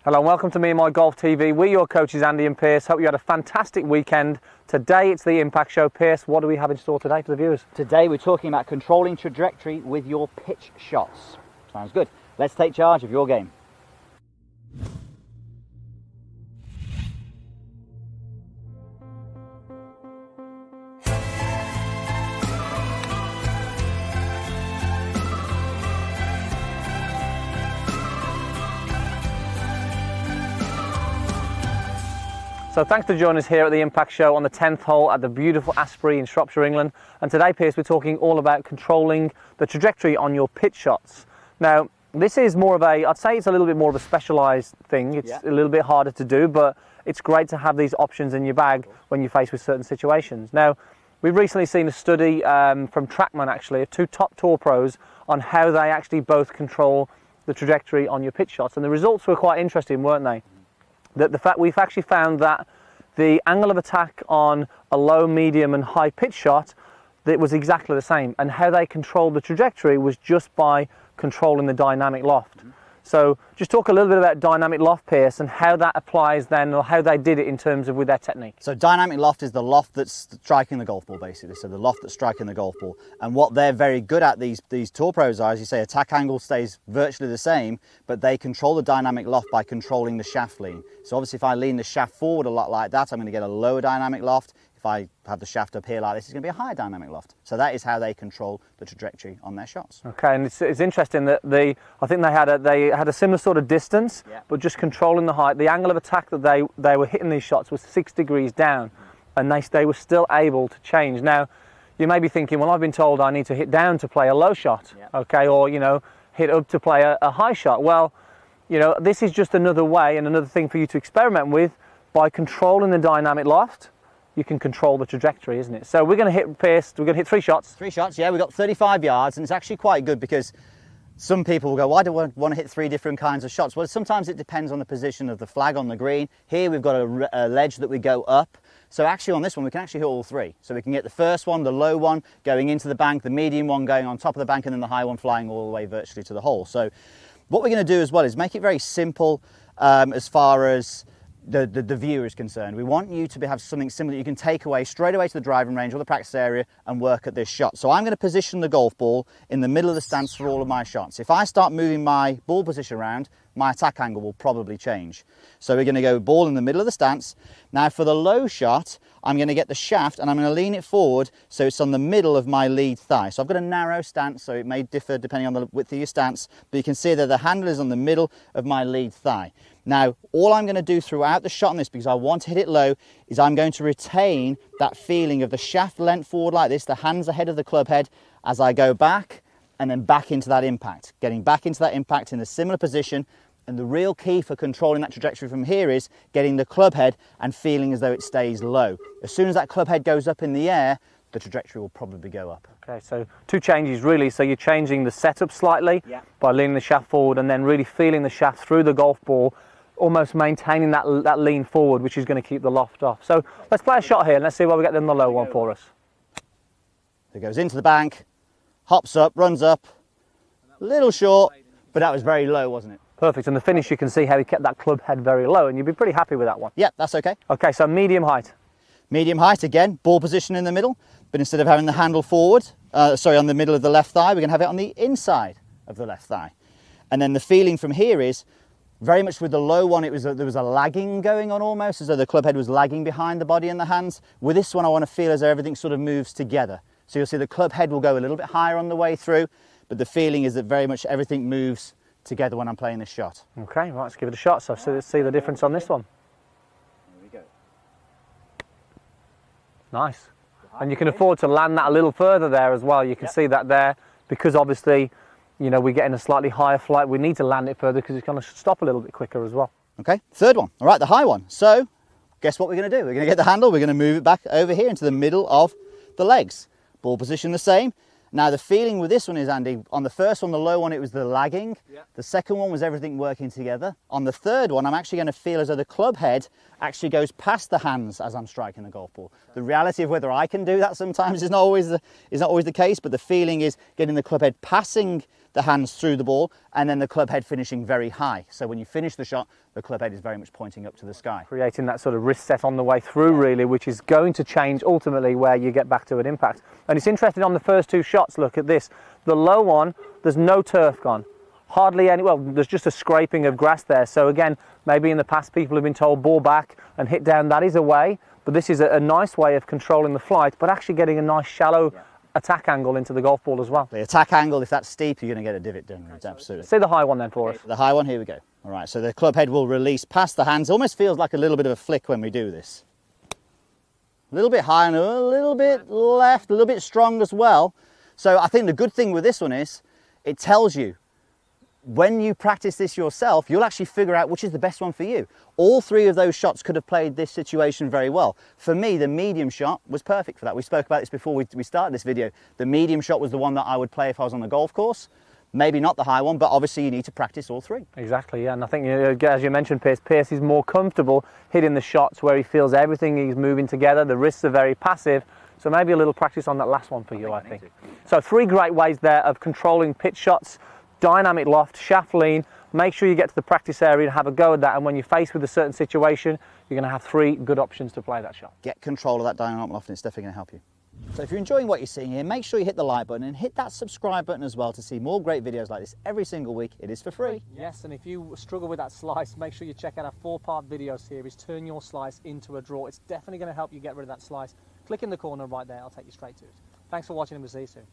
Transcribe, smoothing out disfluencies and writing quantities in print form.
Hello and welcome to MeAndMyGolf TV. We're your coaches Andy and Piers. Hope you had a fantastic weekend. Today it's the Impact Show. Piers, what do we have in store today for the viewers? Today we're talking about controlling trajectory with your pitch shots. Sounds good. Let's take charge of your game. So thanks for joining us here at the Impact Show on the 10th hole at the beautiful Asprey in Shropshire, England. And today, Piers, we're talking all about controlling the trajectory on your pitch shots. Now, this is more of I'd say it's a little bit more of a specialised thing. It's a little bit harder to do, but it's great to have these options in your bag when you're faced with certain situations. Now, we've recently seen a study from TrackMan, actually, two top tour pros, on how they actually both control the trajectory on your pitch shots. And the results were quite interesting, weren't they? We've actually found that the angle of attack on a low, medium and high pitch shot, that was exactly the same, and how they controlled the trajectory was just by controlling the dynamic loft. So just talk a little bit about dynamic loft, Piers, and how that applies then, or how they did it in terms of with their technique. So dynamic loft is the loft that's striking the golf ball, basically. So the loft that's striking the golf ball. And what they're very good at, these tour pros are, as you say, attack angle stays virtually the same, but they control the dynamic loft by controlling the shaft lean. So obviously if I lean the shaft forward a lot like that, I'm going to get a lower dynamic loft. If I have the shaft up here like this, it's going to be a higher dynamic loft. So that is how they control the trajectory on their shots. Okay, and it's interesting that I think they had a similar sort of distance, but just controlling the height. The angle of attack that they were hitting these shots was 6 degrees down, and they were still able to change. Now, you may be thinking, well, I've been told I need to hit down to play a low shot, okay, or hit up to play a high shot. Well, this is just another way and another thing for you to experiment with. By controlling the dynamic loft, you can control the trajectory, isn't it? So we're going to hit, Piers, we're going to hit 3 shots. 3 shots, yeah, we've got 35 yards, and it's actually quite good because some people will go, why do I want to hit 3 different kinds of shots? Well, sometimes it depends on the position of the flag on the green. Here we've got a ledge that we go up. So actually on this one, we can actually hit all 3. So we can get the first one, the low one, going into the bank, the medium one going on top of the bank, and then the high one flying all the way virtually to the hole. So what we're going to do as well is make it very simple as far as the viewer is concerned. We want you to have something similar that you can take away straight away to the driving range or the practice area and work at this shot. So I'm going to position the golf ball in the middle of the stance for all of my shots. If I start moving my ball position around, my attack angle will probably change. So we're going to go ball in the middle of the stance. Now for the low shot, I'm going to get the shaft and I'm going to lean it forward so it's on the middle of my lead thigh. So I've got a narrow stance, so it may differ depending on the width of your stance, but you can see that the handle is on the middle of my lead thigh. Now, all I'm going to do throughout the shot on this, because I want to hit it low, is I'm going to retain that feeling of the shaft length forward like this, the hands ahead of the club head as I go back and then back into that impact. Getting back into that impact in a similar position. And the real key for controlling that trajectory from here is getting the club head and feeling as though it stays low. As soon as that club head goes up in the air, the trajectory will probably go up. Okay, so 2 changes really. So you're changing the setup slightly by leaning the shaft forward and then really feeling the shaft through the golf ball, almost maintaining that lean forward, which is going to keep the loft off. So let's play a shot here and let's see where we get them the low one for us. It goes into the bank, hops up, runs up, a little short, but that was very low, wasn't it? Perfect, and the finish you can see how he kept that club head very low, and you'd be pretty happy with that one. Yeah, that's okay. Okay, so medium height. Medium height again, ball position in the middle, but instead of having the handle forward, on the middle of the left thigh, we're going to have it on the inside of the left thigh. And then the feeling from here is, very much with the low one, there was a lagging going on almost, as though the club head was lagging behind the body and the hands. With this one, I want to feel as though everything sort of moves together. So you'll see the club head will go a little bit higher on the way through, but the feeling is that very much everything moves together when I'm playing this shot. Okay, right, let's give it a shot. So let's see the difference on this one. Here we go. Nice. And you can afford to land that a little further there as well. You can see that there, because obviously, we're getting a slightly higher flight. We need to land it further because it's going to stop a little bit quicker as well. Okay, third one. All right, the high one. So guess what we're going to do? We're going to get the handle. We're going to move it back over here into the middle of the legs. Ball position the same. Now the feeling with this one is, Andy, on the first one, the low one, it was the lagging. The second one was everything working together. On the third one, I'm actually going to feel as though the club head actually goes past the hands as I'm striking the golf ball. The reality of whether I can do that sometimes is not always the case, but the feeling is getting the club head passing the hands through the ball, and then the club head finishing very high. So when you finish the shot, the club head is very much pointing up to the sky. Creating that sort of wrist set on the way through, really, which is going to change ultimately where you get back to an impact. And it's interesting on the first two shots, look at this. The low one, there's no turf gone. Hardly any, well, there's just a scraping of grass there. So again, maybe in the past people have been told ball back and hit down, that is a way, but this is a nice way of controlling the flight, but actually getting a nice shallow attack angle into the golf ball as well. The attack angle, if that's steep, you're going to get a divot done. Absolutely. See the high one then for us. The high one, here we go. All right, so the club head will release past the hands. Almost feels like a little bit of a flick when we do this. A little bit high and a little bit left, a little bit strong as well. So I think the good thing with this one is it tells you when you practice this yourself, you'll actually figure out which is the best one for you. All three of those shots could have played this situation very well. For me, the medium shot was perfect for that. We spoke about this before we started this video. The medium shot was the one that I would play if I was on the golf course. Maybe not the high one, but obviously you need to practice all three. Exactly, yeah, and I think, as you mentioned, Pierce is more comfortable hitting the shots where he feels everything is moving together, the wrists are very passive, so maybe a little practice on that last one for you, I think. So 3 great ways there of controlling pitch shots. Dynamic loft, shaft lean, make sure you get to the practice area and have a go at that, and when you're faced with a certain situation, you're going to have 3 good options to play that shot. Get control of that dynamic loft and it's definitely going to help you. So if you're enjoying what you're seeing here, make sure you hit the like button and hit that subscribe button as well to see more great videos like this every single week. It is for free. Yes, and if you struggle with that slice, make sure you check out our 4-part video series, Turn Your Slice into a Draw. It's definitely going to help you get rid of that slice. Click in the corner right there, I'll take you straight to it. Thanks for watching and we'll see you soon.